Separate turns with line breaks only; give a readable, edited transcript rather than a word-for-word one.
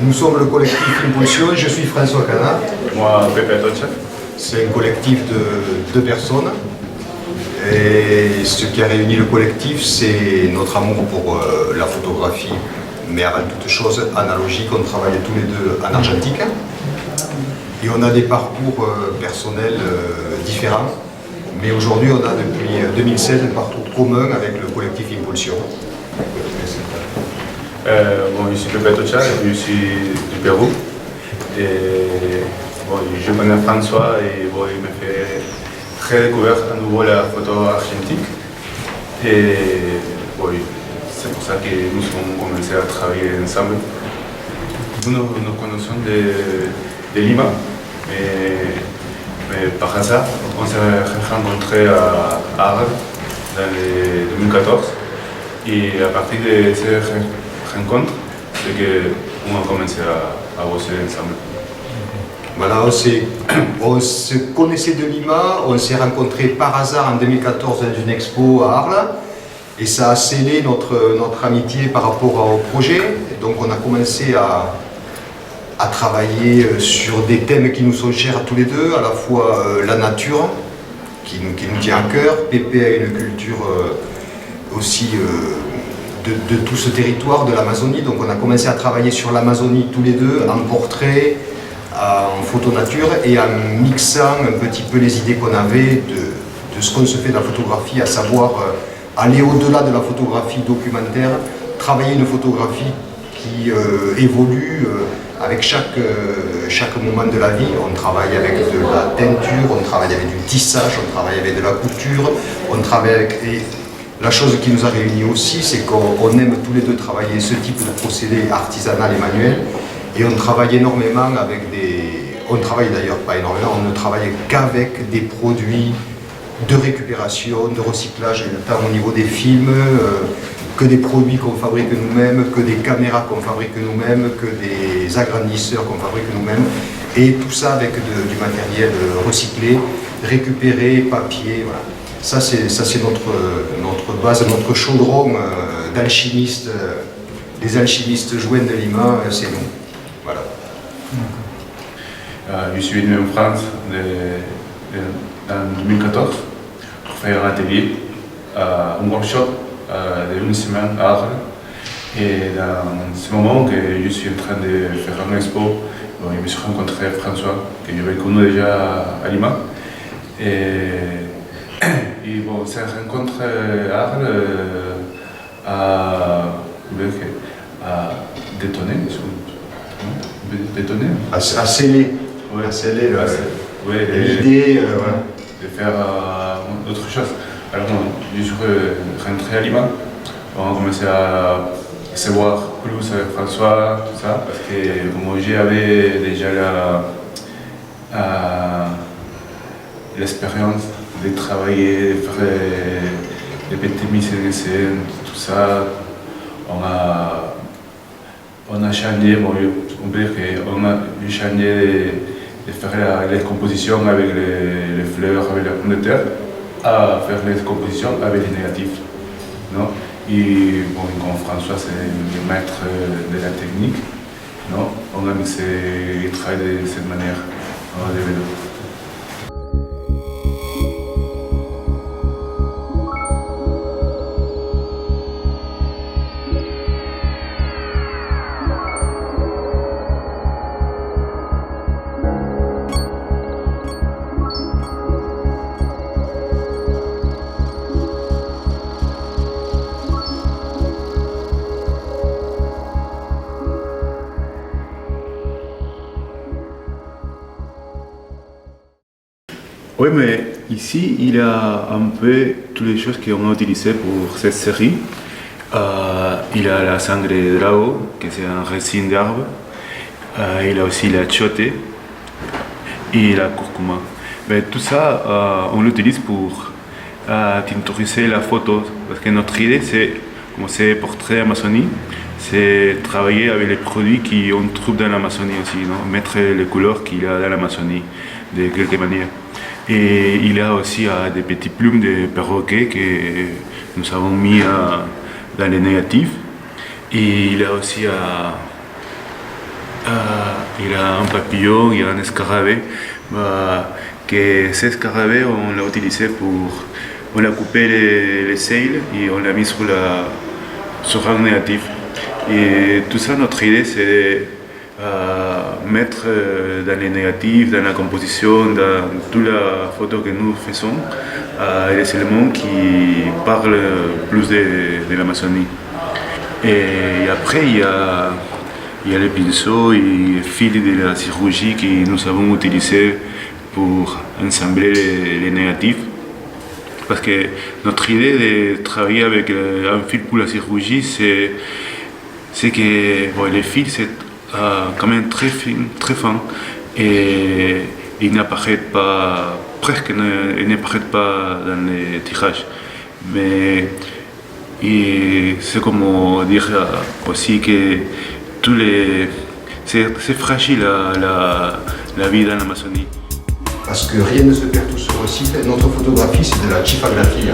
Nous sommes le collectif Impulsion, je suis François Canard.
Moi, Pepe Atocha.
C'est un collectif de 2 personnes. Et ce qui a réuni le collectif, c'est notre amour pour la photographie, mais avant toute chose analogique. On travaille tous les deux en argentique. Et on a des parcours personnels différents. Mais aujourd'hui, on a depuis 2016 un parcours commun avec le collectif Impulsion.
Bon, je suis Pepe Atocha, je suis du Pérou. Et bon, je connais François et bon, il m'a fait très découvrir à nouveau la photo argentique. Et bon, c'est pour ça que nous avons commencé à travailler ensemble. Nous nous connaissons de Lima, mais par hasard, on s'est rencontrés à Arles dans les 2014. Et à partir de ces rencontres, c'est qu'on a commencé à bosser ensemble.
Voilà, on se connaissait de Lima, on s'est rencontrés par hasard en 2014 dans une expo à Arles et ça a scellé notre amitié par rapport au projet. Et donc on a commencé à travailler sur des thèmes qui nous sont chers à tous les deux, à la fois la nature, qui nous tient à cœur. Pépé a une culture aussi de tout ce territoire de l'Amazonie, donc on a commencé à travailler sur l'Amazonie tous les deux, en portrait, en photo nature et en mixant un petit peu les idées qu'on avait de ce qu'on se fait de la photographie, à savoir aller au-delà de la photographie documentaire, travailler une photographie qui évolue avec chaque moment de la vie. On travaille avec de la teinture, on travaille avec du tissage, on travaille avec de la couture, on travaille avec... Et la chose qui nous a réunis aussi, c'est qu'on aime tous les deux travailler ce type de procédé artisanal et manuel. Et on travaille énormément avec des... On travaille d'ailleurs pas énormément, on ne travaille qu'avec des produits de récupération, de recyclage, tant au niveau des films, que des produits qu'on fabrique nous-mêmes, que des caméras qu'on fabrique nous-mêmes, que des agrandisseurs qu'on fabrique nous-mêmes. Et tout ça avec du matériel recyclé, récupéré, papier, voilà. Ça c'est notre base, notre chaudron d'alchimistes, les alchimistes joints de Lima, c'est nous. Voilà.
Je suis venu en France en 2014 pour faire un atelier, un workshop d'une semaine à Arles. Et dans ce moment que je suis en train de faire une expo, je me suis rencontré avec François, que j'avais connu déjà à Lima. Et bon, cette rencontre à Arles a détonné,
à sceller,
ouais,
à sceller
ouais,
l'idée
de faire autre chose. Alors je suis rentré à Lima, on a commencé à se voir plus avec François, tout ça, parce que comme j'avais déjà l'expérience de travailler, de faire des petites mises en scène, tout ça, on a changé, bon, on peut dire qu'on a changé de faire les compositions avec les fleurs, avec la pomme de terre, à faire les compositions avec les négatifs. Non? Et bon, comme François, c'est le maître de la technique, non? On a mixé le travail de cette manière.
Oui, mais ici, il y a un peu toutes les choses qu'on a utilisées pour cette série. Il y a la sangre de drago, qui c'est un racine d'arbre. Il y a aussi la chote et la curcuma. Mais tout ça, on l'utilise pour tintoriser la photo. Parce que notre idée, c'est, comme c'est portrait Amazonie, c'est travailler avec les produits qu'on trouve dans l'Amazonie aussi, non? Mettre les couleurs qu'il y a dans l'Amazonie, de quelque manière. Et il y a aussi des petits plumes de perroquet que nous avons mis dans les négatifs. Et il y a aussi Il y a un papillon, il y a un escarabée. Que ces scarabées, on l'a utilisé on a coupé les ailes et on l'a mis sur un négatif. Et tout ça, notre idée, c'est mettre dans les négatifs, dans la composition, dans toute la photo que nous faisons, les éléments qui parlent plus de l'Amazonie. Et après, il y a les pinceaux et les fils de la chirurgie que nous avons utilisés pour ensembler les négatifs. Parce que notre idée de travailler avec un fil pour la chirurgie, c'est que les fils, c'est quand même très fin, et ils n'apparaissent pas, ils n'apparaissent pas dans les tirages. Mais c'est comme dire aussi que c'est fragile la vie dans l'Amazonie.
Parce que rien ne se perd, tout se recycle. Notre photographie, c'est de la chifagraphie.